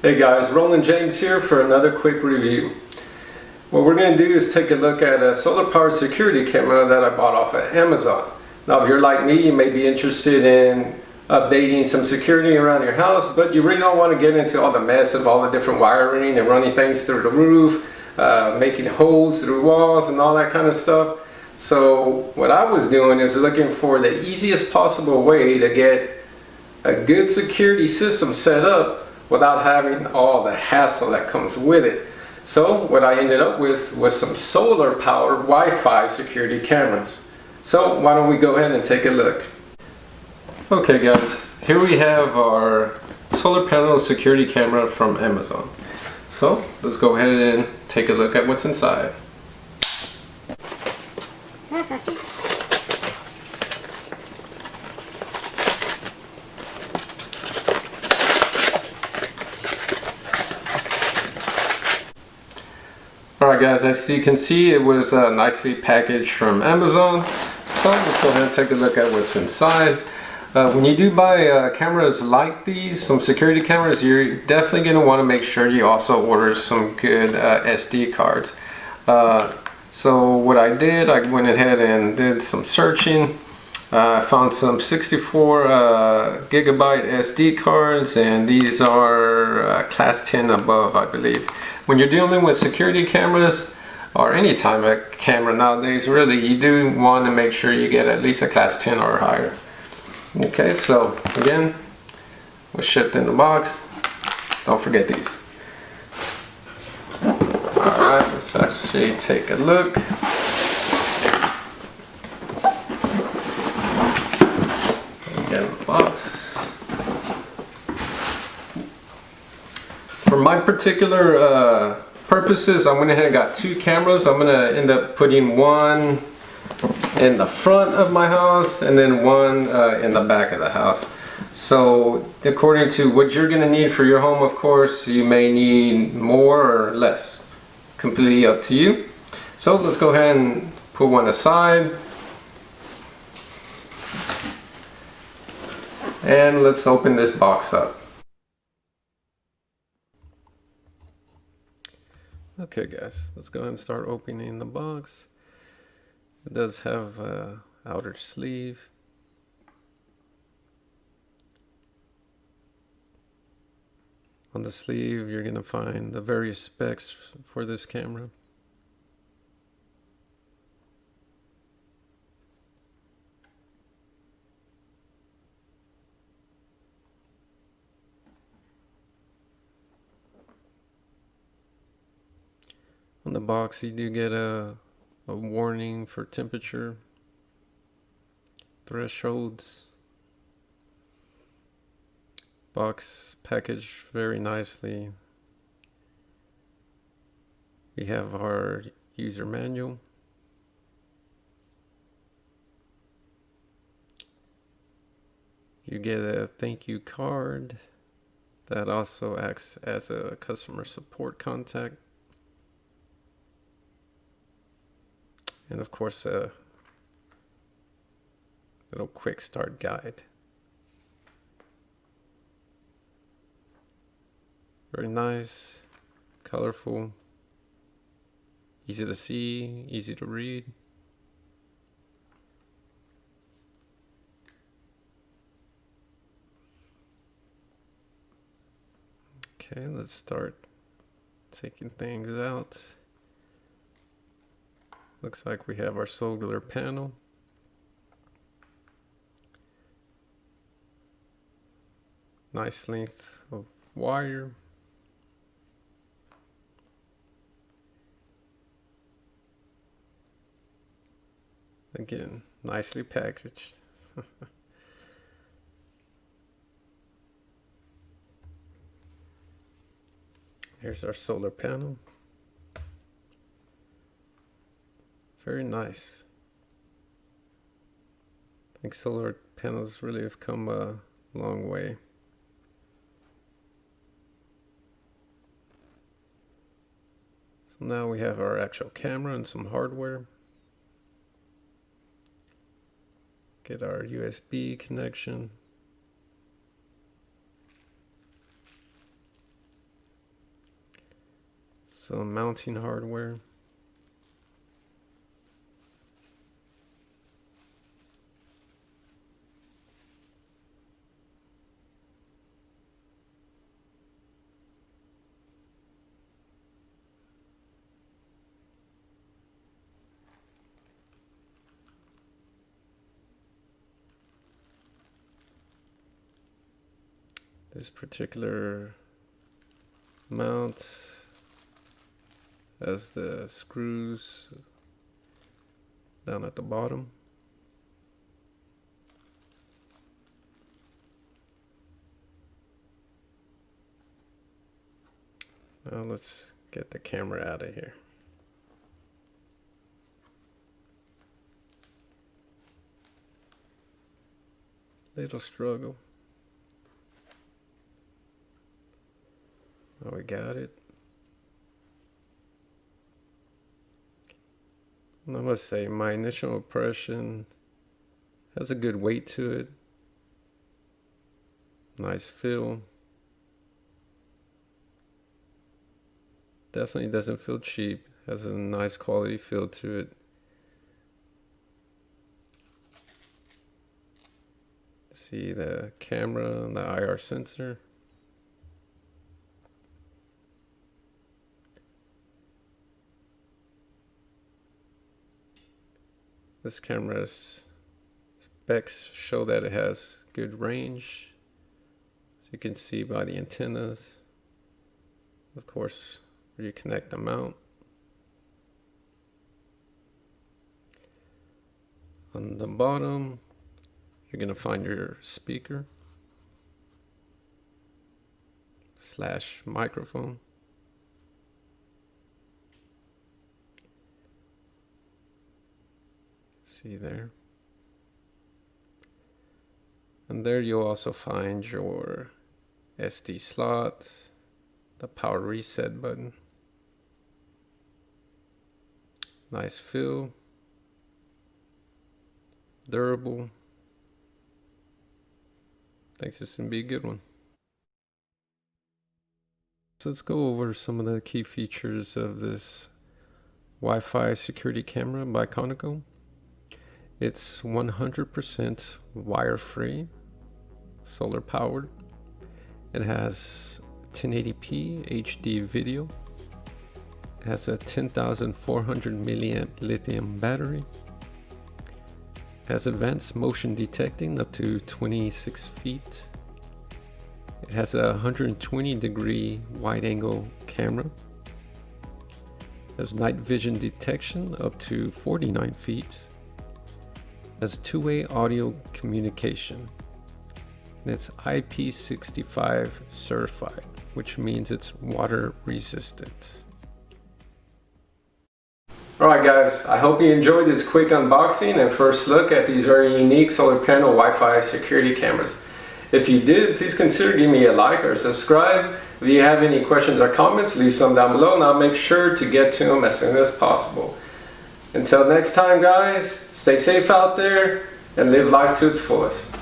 Hey guys, Roland James here for another quick review. What we're going to do is take a look at a solar powered security camera that I bought off of Amazon. Now if you're like me, you may be interested in updating some security around your house, but you really don't want to get into all the mess of all the different wiring and running things through the roof, making holes through walls and all that kind of stuff. So what I was doing is looking for the easiest possible way to get a good security system set up without having all the hassle that comes with it. So what I ended up with was some solar powered Wi-Fi security cameras. So why don't we go ahead and take a look. Okay guys, here we have our solar panel security camera from Amazon. So let's go ahead and take a look at what's inside. Alright guys, as you can see, it was nicely packaged from Amazon. So let's go ahead and take a look at what's inside. When you do buy cameras like these, some security cameras, you're definitely going to want to make sure you also order some good SD cards. So what I did, I went ahead and did some searching. I found some 64 gigabyte SD cards, and these are class 10 above, I believe. When you're dealing with security cameras or any type of camera nowadays, really you do want to make sure you get at least a class 10 or higher. Okay, so again, was shipped in the box. Don't forget these. Alright, let's actually take a look. Again, the box. For my particular purposes, I went ahead and got two cameras. I'm going to end up putting one in the front of my house and then one in the back of the house. So according to what you're going to need for your home, of course, you may need more or less. Completely up to you. So let's go ahead and put one aside. And let's open this box up. Okay guys, let's go ahead and start opening the box. It does have an outer sleeve. On the sleeve you're going to find the various specs for this camera. On the box you do get a warning for temperature, thresholds. Box packaged very nicely. We have our user manual. You get a thank you card that also acts as a customer support contact. And of course a little quick start guide. Very nice, colorful, easy to see, easy to read. Okay, let's start taking things out. Looks like we have our solar panel. Nice length of wire. Again, nicely packaged. Here's our solar panel. Very nice. I think solar panels really have come a long way. So now we have our actual camera and some hardware. Get our USB connection. Some mounting hardware. This particular mount has the screws down at the bottom. Now let's get the camera out of here. Little struggle. Oh, we got it. I must say, my initial impression has a good weight to it. Nice feel. Definitely doesn't feel cheap. Has a nice quality feel to it. See the camera and the IR sensor. This camera's specs show that it has good range, as you can see by the antennas. Of course, where you connect the mount. On the bottom, you're going to find your speaker / microphone. See there. And there you'll also find your SD slot, the power reset button. Nice feel. Durable. I think this is going to be a good one. So let's go over some of the key features of this Wi-Fi security camera by Conico. It's 100% wire-free, solar powered. It has 1080p HD video. It has a 10,400 milliamp lithium battery. It has advanced motion detecting up to 26 feet. It has a 120-degree wide-angle camera. It has night vision detection up to 49 feet. Has two-way audio communication. And it's IP65 certified, which means it's water resistant. Alright guys, I hope you enjoyed this quick unboxing and first look at these very unique solar panel Wi-Fi security cameras. If you did, please consider giving me a like or subscribe. If you have any questions or comments, leave some down below and I'll make sure to get to them as soon as possible. Until next time guys, stay safe out there and live life to its fullest.